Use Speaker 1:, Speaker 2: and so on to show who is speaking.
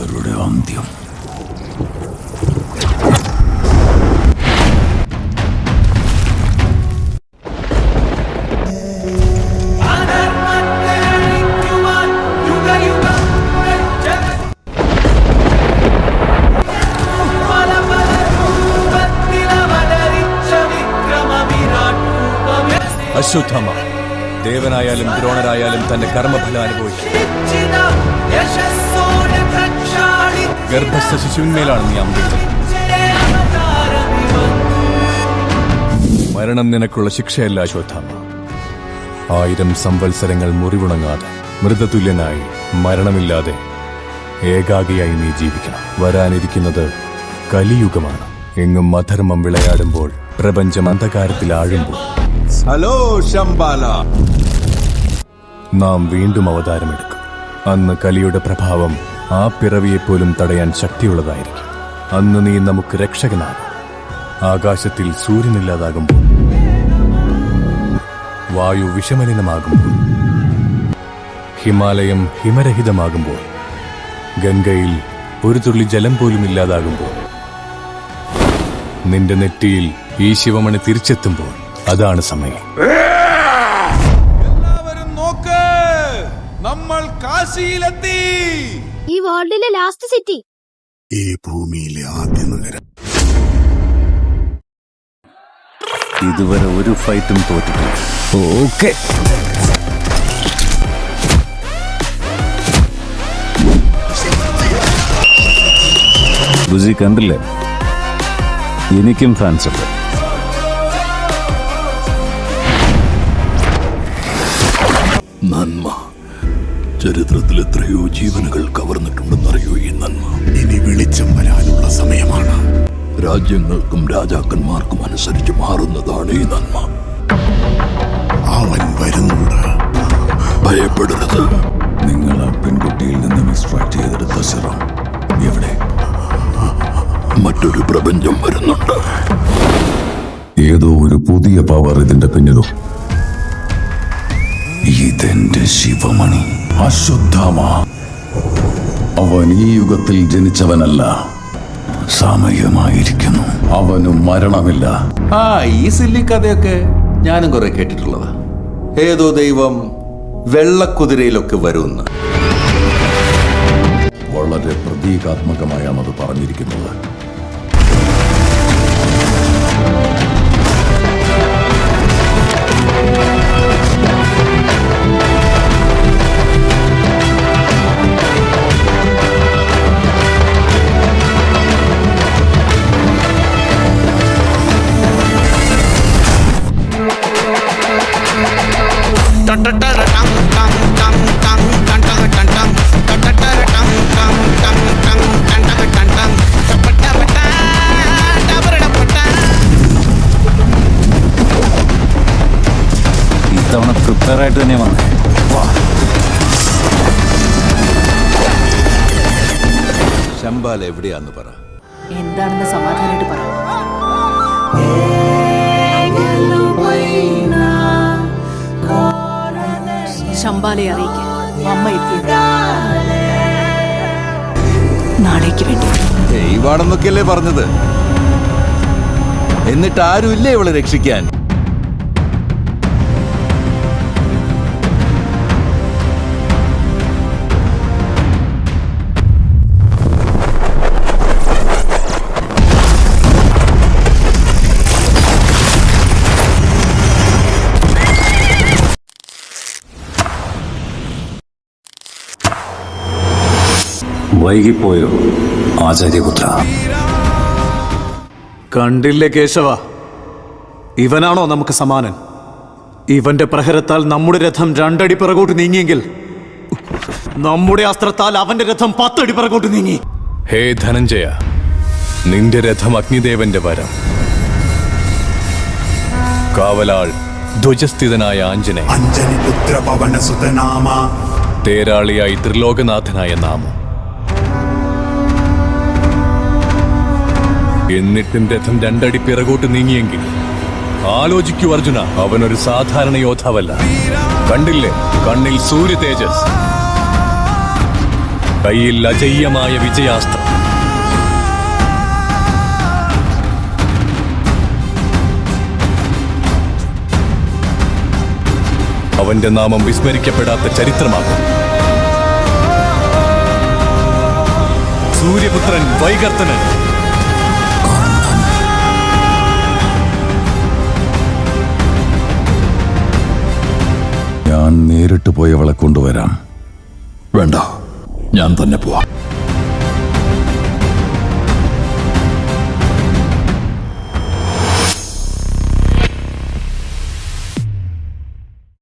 Speaker 1: അവരുടെ അന്ത്യം.
Speaker 2: അശ്വത്ഥമ ദേവനായാലും ദ്രോണരായാലും തന്റെ കർമ്മഫലം അനുഭവിക്കും. ഗർഭസ്ഥ ശിശുവിന്മേലാണ് നീ അമ്പിടുന്നത്. മരണം നിനക്കുള്ള ശിക്ഷയല്ല അശ്വത്ഥമ. 1000 സംവത്സരങ്ങൾ മുറിവുണങ്ങാതെ മൃതതുല്യനായി മരണമില്ലാതെ ഏകാഗിയായി നീ ജീവിക്കണം. വരാനിരിക്കുന്നത് കലിയുഗമാണ്. എങ്ങും അധർമ്മം വിളയാടുമ്പോൾ, പ്രപഞ്ചം അന്ധകാരത്തിൽ ആഴുമ്പോൾ,
Speaker 1: ഹലോ ശംബാല,
Speaker 2: നാം വീണ്ടും അവതാരമെടുക്കും. അന്ന് കലിയുടെ പ്രഭാവം ആ പിറവിയെപ്പോലും തടയാൻ ശക്തിയുള്ളതായിരിക്കും. അന്ന് നീ നമുക്ക് രക്ഷകനാകും. ആകാശത്തിൽ സൂര്യനില്ലാതാകുമ്പോൾ, വായു വിഷമലിനമാകുമ്പോൾ, ഹിമാലയം ഹിമരഹിതമാകുമ്പോൾ, ഗംഗയിൽ ഒരു തുള്ളി ജലം പോലും ഇല്ലാതാകുമ്പോൾ, നിന്റെ നെറ്റിയിൽ ഈ ശിവമണി തിരിച്ചെത്തുമ്പോൾ, അതാണ് സമയം.
Speaker 1: എല്ലാവരും നോക്ക്, നമ്മൾ കാശിയിലെത്തി.
Speaker 3: ഈ വേൾഡിലെ ലാസ്റ്റ് സിറ്റി,
Speaker 4: ഈ ഭൂമിയിലെ ആദ്യ നഗരം.
Speaker 2: ഇതുവരെ ഒരു ഫൈറ്റും തോറ്റിട്ടില്ല. ഓക്കെ,
Speaker 5: ബുസി കണ്ടില്ലേ? എനിക്കും ഫാൻസ് ഉണ്ട്.
Speaker 4: നന്മ ചരിത്രത്തിൽ എത്രയോ ജീവനുകൾ കവർന്നിട്ടുണ്ടെന്നറിയോ ഈ നന്മ? ഇനി വെളിച്ചം വരാനുള്ള സമയമാണ്. രാജ്യങ്ങൾക്കും രാജാക്കന്മാർക്കും അനുസരിച്ച് മാറുന്നതാണ് ഈ നന്മ. അവൻ വരുന്നുണ്ട്, ഭയപ്പെടരുത്.
Speaker 1: നിങ്ങൾ ആ പെൺകുട്ടിയിൽ നിന്നും എക്സ്ട്രാക്ട് ചെയ്തെടുത്ത സിറം എവിടെ?
Speaker 4: മറ്റൊരു പ്രപഞ്ചം വരുന്നുണ്ട്.
Speaker 1: ഏതോ ഒരു പുതിയ പവർ ഇതിന്റെ പിന്നിലും. ഇതെന്റെ ശിവമണി അശ്വത്ഥാമ. അവൻ ഈ യുഗത്തിൽ ജനിച്ചവനല്ല, സമയമായിരിക്കുന്നു. അവനും മരണമില്ല.
Speaker 6: ഈ സില്ലി കഥയൊക്കെ ഞാനും കുറെ കേട്ടിട്ടുള്ളതാ. ഏതോ ദൈവം വെള്ളക്കുതിരയിലൊക്കെ വരുമെന്ന്.
Speaker 1: വളരെ പ്രതീകാത്മകമായാണ് അത് പറഞ്ഞിരിക്കുന്നത്.
Speaker 5: ഇത്തവണ പ്രിപ്പയർ ആയിട്ട് തന്നെ വന്നേ.
Speaker 6: ശംബാല എവിടെയാന്ന് പറ.
Speaker 7: എന്താണെന്ന് സമാധാനമായിട്ട് പറ. ശംബാലയെ അറിയിക്കാൻ അമ്മ എത്തിയത് നാളേക്ക് വേണ്ടി.
Speaker 6: ദൈവാണെന്നൊക്കെയല്ലേ പറഞ്ഞത്? എന്നിട്ട് ആരുമില്ലേ ഇവളെ രക്ഷിക്കാൻ?
Speaker 5: വൈകിപ്പോയോ ആചാര്യപുത്ര?
Speaker 8: കണ്ടില്ലേ കേശവ, ഇവനാണോ നമുക്ക് സമാനൻ? ഇവന്റെ പ്രഹരത്താൽ നമ്മുടെ രഥം 2 അടി പിറകോട്ട് നീങ്ങിയെങ്കിൽ നമ്മുടെ അസ്ത്രത്താൽ അവന്റെ രഥം 10 അടി പിറകോട്ട് നീങ്ങി.
Speaker 2: ഹേ ധനഞ്ജയ, നിന്റെ രഥം അഗ്നിദേവന്റെ വരം. കാവലാൾ ധ്വജസ്ഥിതനായ ആഞ്ജനേയ,
Speaker 4: അഞ്ജനിപുത്ര പവനസുതനാമ,
Speaker 2: തേരാളിയായി ത്രിലോകനാഥനായ നാമം. എന്നിട്ടും രഥം 2 അടി പിറകോട്ട് നീങ്ങിയെങ്കിൽ ആലോചിക്കൂ അർജുന, അവനൊരു സാധാരണ യോദ്ധാവല്ല. കണ്ടില്ലേ കണ്ണിൽ സൂര്യ തേജസ്. കയ്യിൽ അജയ്യമായ വിജയാസ്ത്രം. അവന്റെ നാമം വിസ്മരിക്കപ്പെടാത്ത ചരിത്രമാകും. സൂര്യപുത്രൻ വൈകർത്തനൻ.
Speaker 1: ഞാൻ നേരിട്ട് പോയി അവളെ കൊണ്ടുവരാം.
Speaker 4: വേണ്ട, ഞാൻ തന്നെ പോവാം.